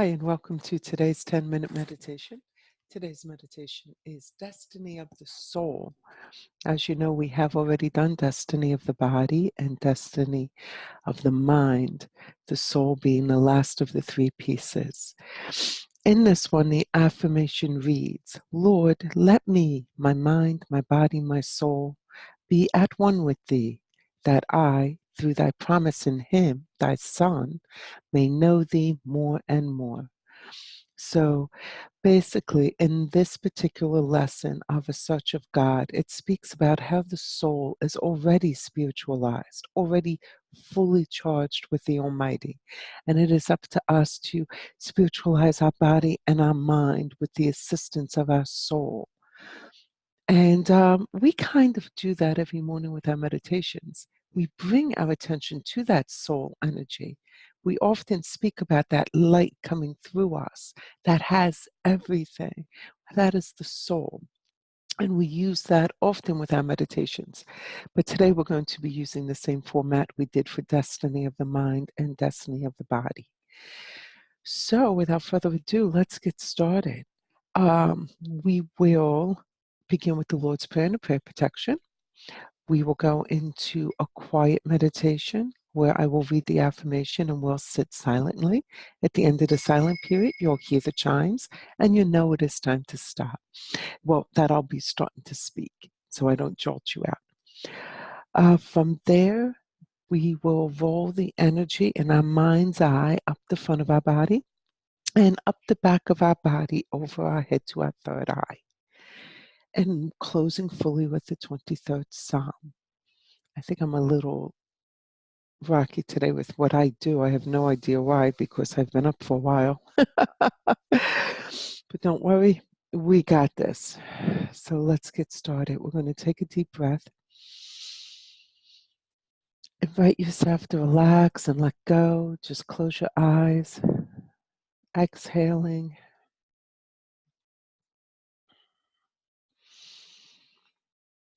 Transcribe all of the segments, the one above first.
Hi, and welcome to today's 10-minute meditation. Today's meditation is Destiny of the Soul. As you know, we have already done Destiny of the Body and Destiny of the Mind, the soul being the last of the three pieces. In this one, the affirmation reads, Lord, let me, my mind, my body, my soul, be at one with thee, that I, through thy promise in him, thy Son, may know thee more and more. So basically, in this particular lesson of A Search of God, it speaks about how the soul is already spiritualized, already fully charged with the Almighty. And it is up to us to spiritualize our body and our mind with the assistance of our soul. And we kind of do that every morning with our meditations. We bring our attention to that soul energy. We often speak about that light coming through us that has everything. That is the soul. And we use that often with our meditations. But today we're going to be using the same format we did for Destiny of the Mind and Destiny of the Body. So without further ado, let's get started. We will begin with the Lord's Prayer and a prayer protection. We will go into a quiet meditation where I will read the affirmation and we'll sit silently. At the end of the silent period, you'll hear the chimes and you know it is time to stop. Well, that I'll be starting to speak so I don't jolt you out. From there, we will roll the energy in our mind's eye up the front of our body and up the back of our body over our head to our third eye. And closing fully with the 23rd Psalm. I think I'm a little rocky today with what I do. I have no idea why, because I've been up for a while. But don't worry, we got this. So let's get started. We're going to take a deep breath. Invite yourself to relax and let go. Just close your eyes. Exhaling.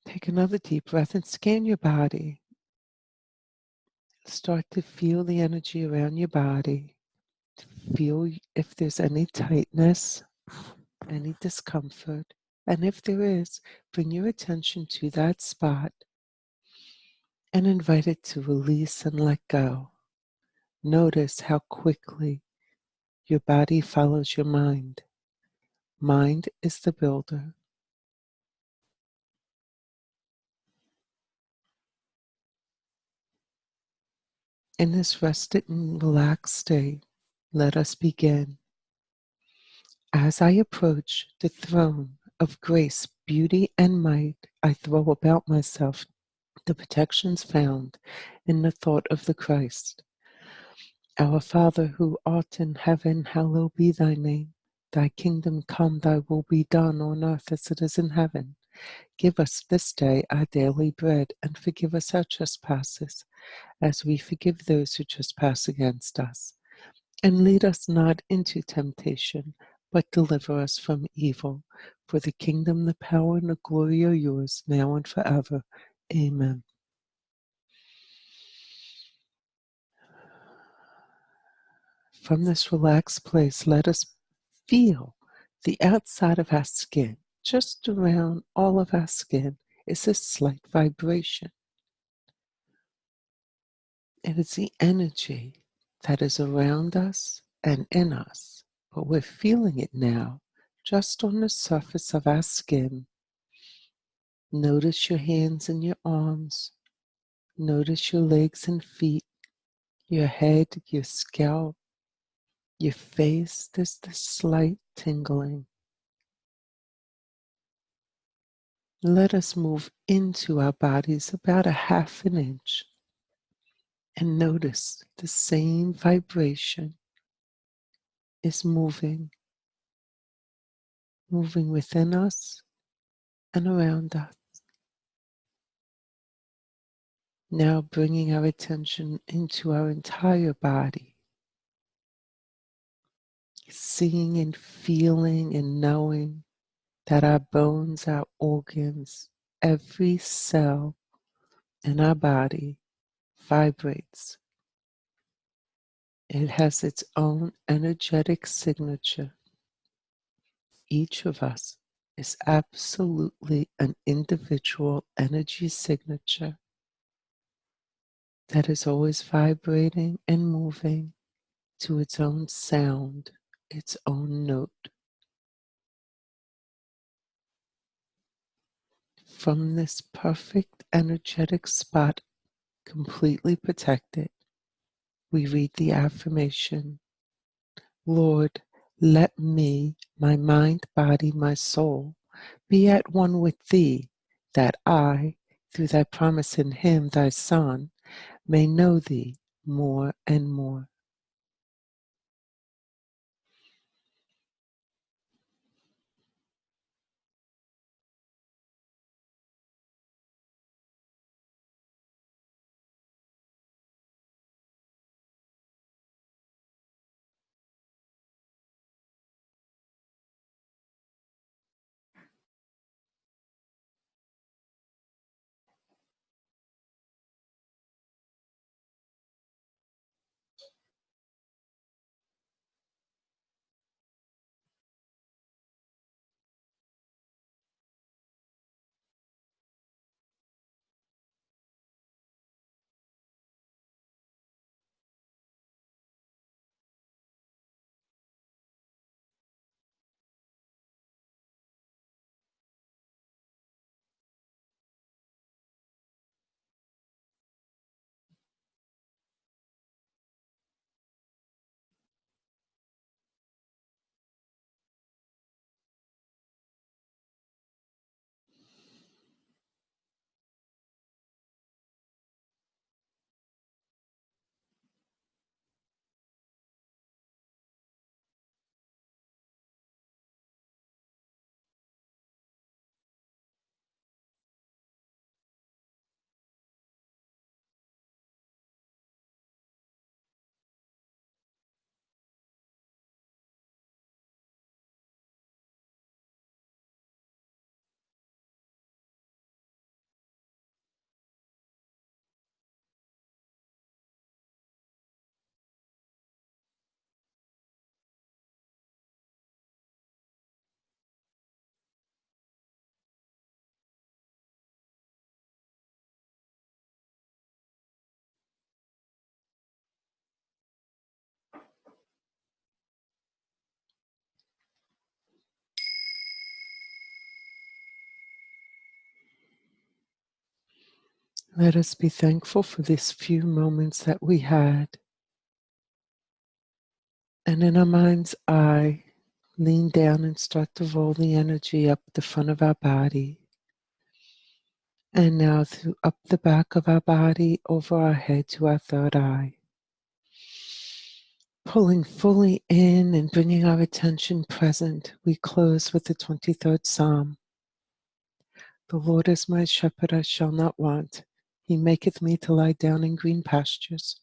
Take another deep breath and scan your body. Start to feel the energy around your body. Feel if there's any tightness, any discomfort. And if there is, bring your attention to that spot and invite it to release and let go. Notice how quickly your body follows your mind. Mind is the builder. In this rested and relaxed state, let us begin. As I approach the throne of grace, beauty, and might, I throw about myself the protections found in the thought of the Christ. Our Father, who art in heaven, hallowed be thy name. Thy kingdom come, thy will be done on earth as it is in heaven. Give us this day our daily bread, and forgive us our trespasses, as we forgive those who trespass against us. And lead us not into temptation, but deliver us from evil. For the kingdom, the power, and the glory are yours, now and forever. Amen. From this relaxed place, let us feel the outside of our skin. Just around all of our skin is a slight vibration. It is the energy that is around us and in us, but we're feeling it now just on the surface of our skin. Notice your hands and your arms. Notice your legs and feet, your head, your scalp, your face. There's this slight tingling. Let us move into our bodies about a half an inch and notice the same vibration is moving within us and around us. Now bringing our attention into our entire body, seeing and feeling and knowing that our bones, our organs, every cell in our body vibrates It has its own energetic signature. Each of us is absolutely an individual energy signature that is always vibrating and moving to its own sound, its own note. From this perfect energetic spot, completely protected, we read the affirmation: Lord, let me, my mind, body, my soul, be at one with Thee, that I, through Thy promise in Him, Thy Son, may know Thee more and more. Let us be thankful for these few moments that we had. And in our mind's eye, lean down and start to roll the energy up the front of our body. And now through up the back of our body, over our head to our third eye. Pulling fully in and bringing our attention present, we close with the 23rd Psalm. The Lord is my shepherd, I shall not want. He maketh me to lie down in green pastures.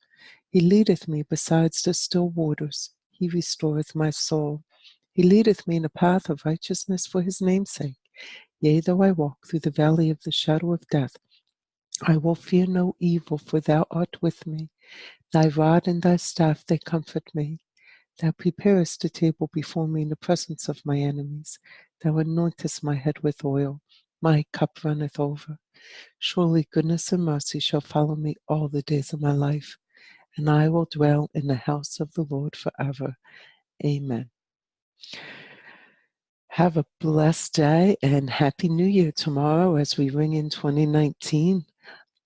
He leadeth me beside the still waters. He restoreth my soul. He leadeth me in a path of righteousness for his name's sake. Yea, though I walk through the valley of the shadow of death, I will fear no evil, for thou art with me. Thy rod and thy staff, they comfort me. Thou preparest a table before me in the presence of my enemies. Thou anointest my head with oil. My cup runneth over. Surely goodness and mercy shall follow me all the days of my life, and I will dwell in the house of the Lord forever. Amen. Have a blessed day and Happy New Year tomorrow as we ring in 2019.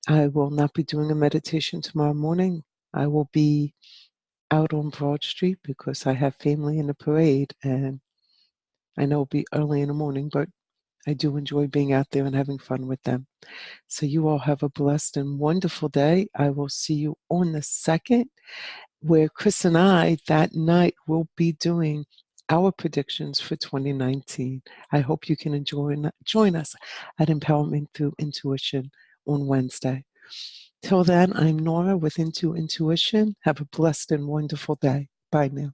I will not be doing a meditation tomorrow morning. I will be out on Broad Street because I have family in the parade, and I know it'll be early in the morning, but I do enjoy being out there and having fun with them. So you all have a blessed and wonderful day. I will see you on the 2nd, where Chris and I that night will be doing our predictions for 2019. I hope you can join us at Empowerment Through Intuition on Wednesday. Till then, I'm Nora with Intuition. Have a blessed and wonderful day. Bye now.